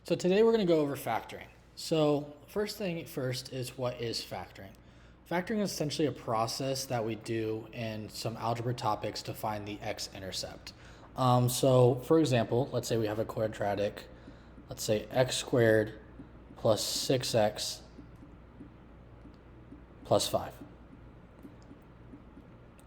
So today we're going to go over factoring. So first thing first is, what is factoring? Factoring is essentially a process that we do in some algebra topics to find the x-intercept. So for example, let's say we have a quadratic, let's say x squared plus 6x plus 5.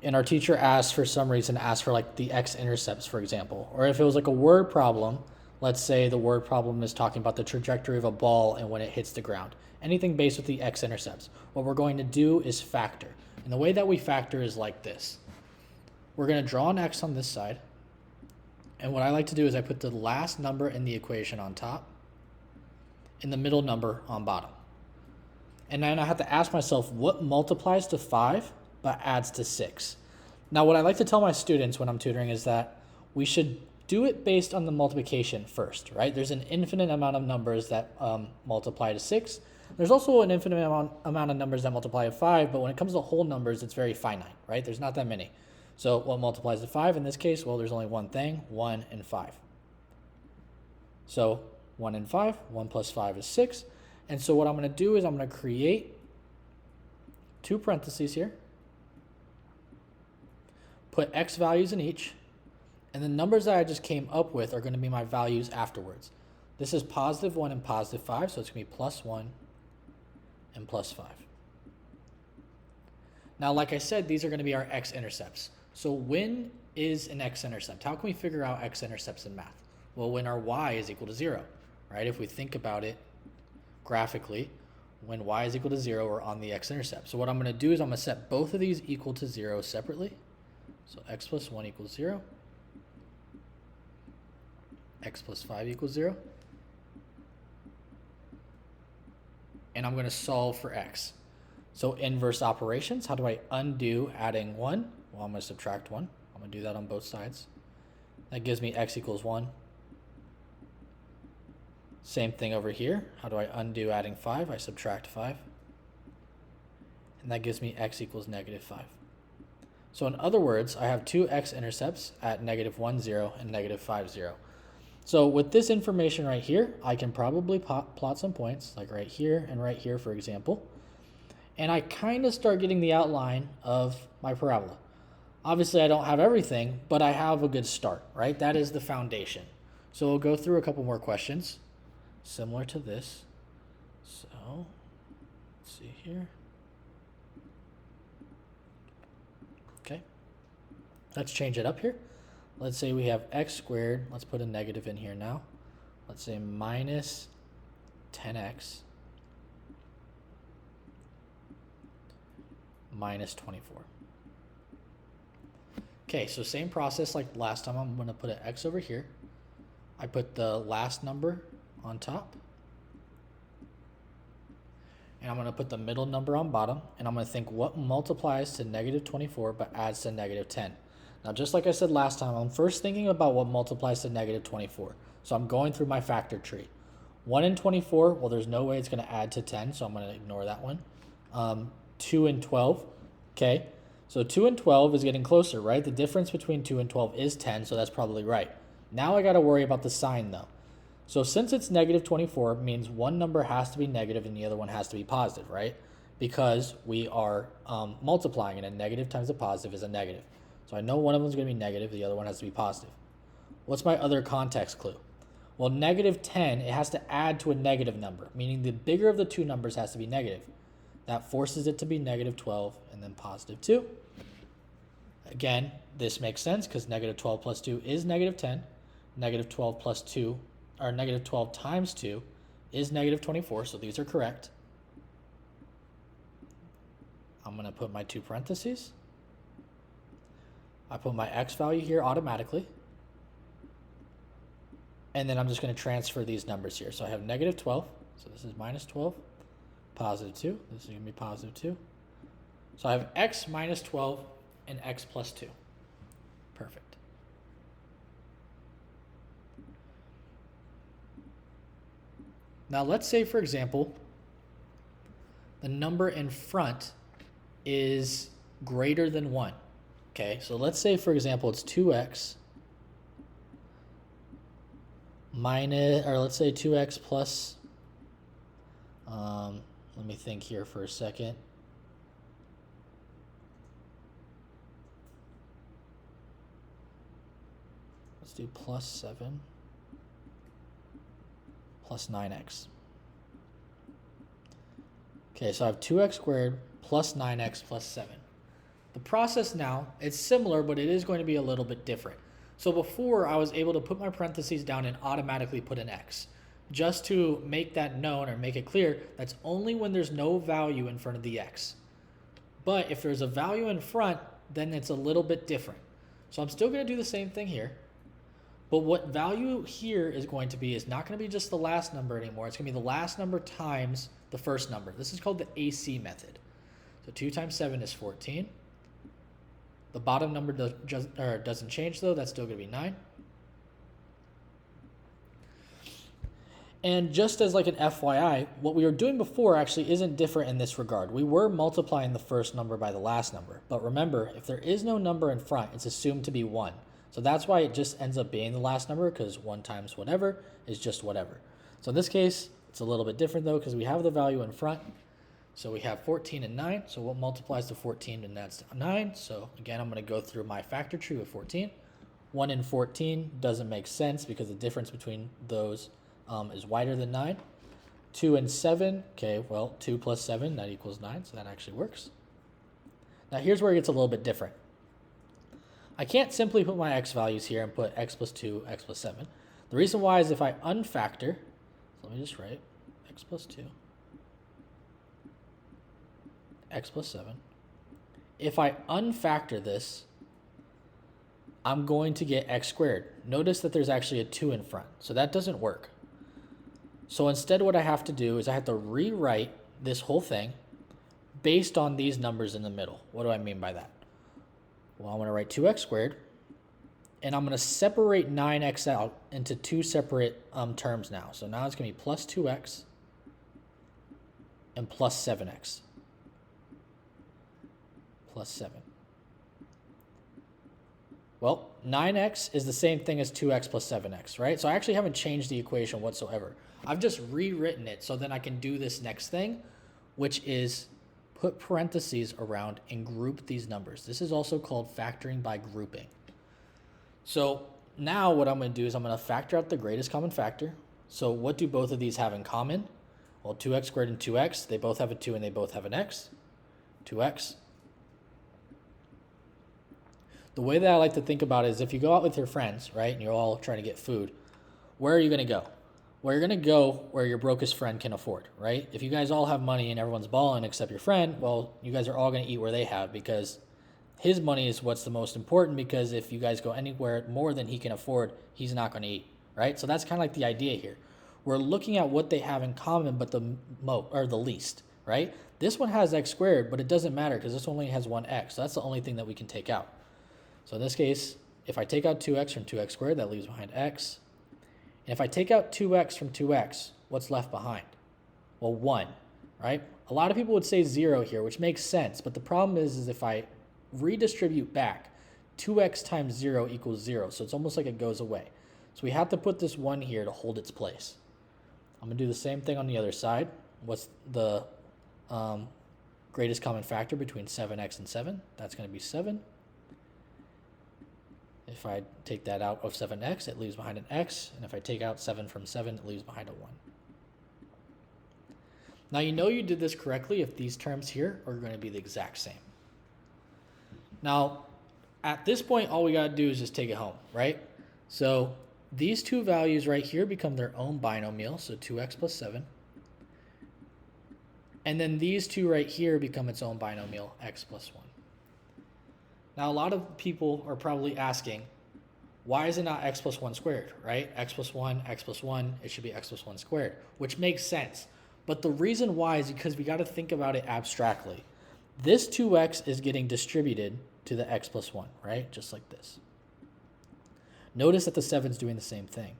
And our teacher asked, for some reason, for like the x-intercepts, for example. Or if it was like a word problem, let's say the word problem is talking about the trajectory of a ball and when it hits the ground. Anything based with the x-intercepts. What we're going to do is factor. And the way that we factor is like this. We're going to draw an x on this side. And what I like to do is I put the last number in the equation on top and the middle number on bottom. And then I have to ask myself, what multiplies to 5 but adds to 6? Now, what I like to tell my students when I'm tutoring is that we should do it based on the multiplication first, right? There's an infinite amount of numbers that multiply to 6. There's also an infinite amount of numbers that multiply to 5, but when it comes to whole numbers, it's very finite, right? There's not that many. So what multiplies to 5 in this case? Well, there's only one thing, 1 and 5. So 1 and 5, 1 plus 5 is 6. And so what I'm going to do is I'm going to create two parentheses here, put x values in each, and the numbers that I just came up with are going to be my values afterwards. This is positive 1 and positive 5, so it's going to be plus 1 and plus 5. Now, like I said, these are going to be our x-intercepts. So when is an x-intercept? How can we figure out x-intercepts in math? Well, when our y is equal to 0, right? If we think about it graphically, when y is equal to 0, we're on the x-intercept. So what I'm going to do is I'm going to set both of these equal to 0 separately. So x plus 1 equals 0. X plus 5 equals 0. And I'm going to solve for x. So inverse operations, how do I undo adding 1? Well, I'm going to subtract 1. I'm going to do that on both sides. That gives me x equals 1. Same thing over here. How do I undo adding 5? I subtract 5. And that gives me x equals negative 5. So in other words, I have two x-intercepts at negative 1, 0 and negative 5, 0. So with this information right here, I can probably plot some points, like right here and right here, for example. And I kind of start getting the outline of my parabola. Obviously, I don't have everything, but I have a good start, right? That is the foundation. So we'll go through a couple more questions similar to this. So let's see here. Okay, let's change it up here. Let's say we have x squared. Let's put a negative in here now. Let's say minus 10x minus 24. Okay, so same process like last time. I'm going to put an x over here. I put the last number on top. And I'm going to put the middle number on bottom. And I'm going to think what multiplies to negative 24 but adds to negative 10. Now, just like I said last time, I'm first thinking about what multiplies to negative 24. So I'm going through my factor tree. 1 and 24, well, there's no way it's going to add to 10, so I'm going to ignore that one. 2 and 12, okay. So 2 and 12 is getting closer, right? The difference between 2 and 12 is 10, so that's probably right. Now I got to worry about the sign, though. So since it's negative 24, it means one number has to be negative and the other one has to be positive, right? Because we are multiplying, and a negative times a positive is a negative. So I know one of them is going to be negative, the other one has to be positive. What's my other context clue? Well, negative 10, it has to add to a negative number, meaning the bigger of the two numbers has to be negative. That forces it to be negative 12 and then positive 2. Again, this makes sense because negative 12 plus 2 is negative 10. Negative 12 plus 2, or negative 12 times 2 is negative 24, so these are correct. I'm going to put my two parentheses. I put my x value here automatically. And then I'm just going to transfer these numbers here. So I have negative 12. So this is minus 12. Positive 2. This is going to be positive 2. So I have x minus 12 and x plus 2. Perfect. Now let's say, for example, the number in front is greater than 1. Okay, so let's say, for example, it's 2x minus, or let's say 2x plus, let me think here for a second. Let's do plus 7 plus 9x. Okay, so I have 2x squared plus 9x plus 7. The process now, it's similar, but it is going to be a little bit different. So before, I was able to put my parentheses down and automatically put an x. Just to make that known or make it clear, that's only when there's no value in front of the x. But if there's a value in front, then it's a little bit different. So I'm still going to do the same thing here. But what value here is going to be is not going to be just the last number anymore. It's going to be the last number times the first number. This is called the AC method. So 2 times 7 is 14. The bottom number doesn't change though. That's still going to be 9. And just as like an FYI, what we were doing before actually isn't different in this regard. We were multiplying the first number by the last number. But remember, if there is no number in front, it's assumed to be 1. So that's why it just ends up being the last number, because 1 times whatever is just whatever. So in this case, it's a little bit different though, because we have the value in front. So we have 14 and 9. So what multiplies to 14 and that's 9. So again, I'm going to go through my factor tree with 14. 1 and 14 doesn't make sense because the difference between those is wider than 9. 2 and 7, okay, well, 2 plus 7, that equals 9, so that actually works. Now here's where it gets a little bit different. I can't simply put my x values here and put x plus 2, x plus 7. The reason why is if I unfactor, so let me just write x plus 2, x plus 7. If I unfactor this, I'm going to get x squared. Notice that there's actually a 2 in front, so that doesn't work. So instead what I have to do is I have to rewrite this whole thing based on these numbers in the middle. What do I mean by that? Well, I'm going to write 2x squared, and I'm going to separate 9x out into 2 separate terms now. So now it's going to be plus 2x and plus 7x. Plus 7. Well, 9x is the same thing as 2x plus 7x, right? So I actually haven't changed the equation whatsoever. I've just rewritten it so then I can do this next thing, which is put parentheses around and group these numbers. This is also called factoring by grouping. So now what I'm going to do is I'm going to factor out the greatest common factor. So what do both of these have in common? Well, 2x squared and 2x, they both have a 2 and they both have an x. 2x. The way that I like to think about it is if you go out with your friends, right, and you're all trying to get food, where are you going to go? Well, you're going to go where your brokest friend can afford, right? If you guys all have money and everyone's balling except your friend, well, you guys are all going to eat where they have because his money is what's the most important, because if you guys go anywhere more than he can afford, he's not going to eat, right? So that's kind of like the idea here. We're looking at what they have in common, but the least, right? This one has x squared, but it doesn't matter because this only has one x. So that's the only thing that we can take out. So in this case, if I take out 2x from 2x squared, that leaves behind x. And if I take out 2x from 2x, what's left behind? Well, 1, right? A lot of people would say 0 here, which makes sense. But the problem is if I redistribute back, 2x times 0 equals 0. So it's almost like it goes away. So we have to put this 1 here to hold its place. I'm going to do the same thing on the other side. What's the greatest common factor between 7x and 7? That's going to be 7. If I take that out of 7x, it leaves behind an x. And if I take out 7 from 7, it leaves behind a 1. Now you know you did this correctly if these terms here are going to be the exact same. Now, at this point, all we got to do is just take it home, right? So these two values right here become their own binomial, so 2x plus 7. And then these two right here become its own binomial, x plus 1. Now, a lot of people are probably asking, why is it not x plus 1 squared, right? X plus 1, it should be x plus 1 squared, which makes sense. But the reason why is because we got to think about it abstractly. This 2x is getting distributed to the x plus 1, right? Just like this. Notice that the 7 is doing the same thing.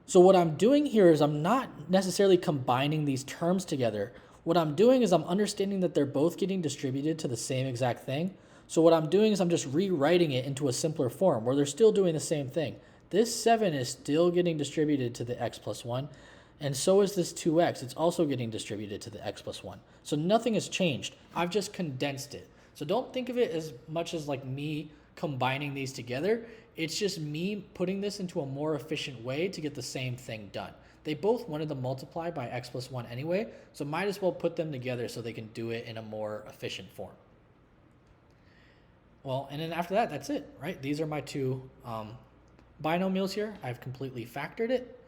So what I'm doing here is I'm not necessarily combining these terms together. What I'm doing is I'm understanding that they're both getting distributed to the same exact thing. So what I'm doing is I'm just rewriting it into a simpler form where they're still doing the same thing. This 7 is still getting distributed to the x plus 1, and so is this 2x. It's also getting distributed to the x plus 1. So nothing has changed. I've just condensed it. So don't think of it as much as like me combining these together. It's just me putting this into a more efficient way to get the same thing done. They both wanted to multiply by x plus 1 anyway, so might as well put them together so they can do it in a more efficient form. Well, and then after that, that's it, right? These are my two binomials here. I've completely factored it.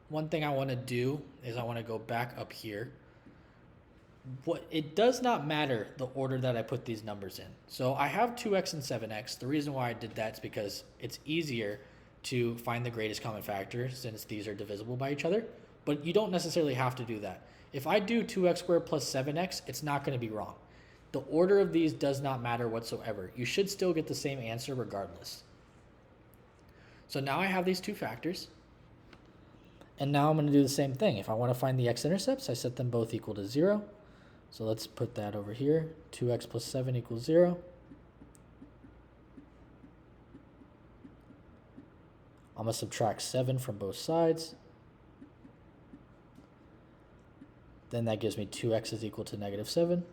One thing I want to do is I want to go back up here. It does not matter the order that I put these numbers in. So I have 2x and 7x. The reason why I did that is because it's easier to find the greatest common factor since these are divisible by each other. But you don't necessarily have to do that. If I do 2x squared plus 7x, it's not going to be wrong. The order of these does not matter whatsoever. You should still get the same answer regardless. So now I have these two factors. And now I'm going to do the same thing. If I want to find the x-intercepts, I set them both equal to 0. So let's put that over here. 2x plus 7 equals 0. I'm going to subtract 7 from both sides. Then that gives me 2x is equal to negative 7.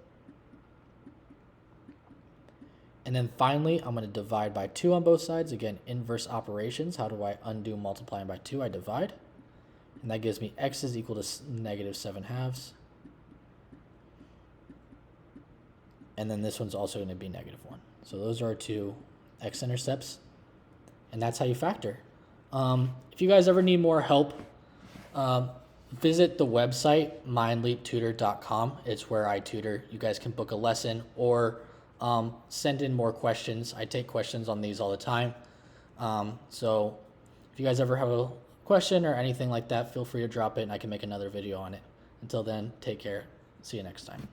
And then finally, I'm going to divide by 2 on both sides. Again, inverse operations. How do I undo multiplying by 2? I divide. And that gives me x is equal to negative 7 halves. And then this one's also going to be negative 1. So those are our two x-intercepts. And that's how you factor. If you guys ever need more help, visit the website, mindleaptutor.com. It's where I tutor. You guys can book a lesson or send in more questions. I take questions on these all the time. So if you guys ever have a question or anything like that, feel free to drop it and I can make another video on it. Until then, take care. See you next time.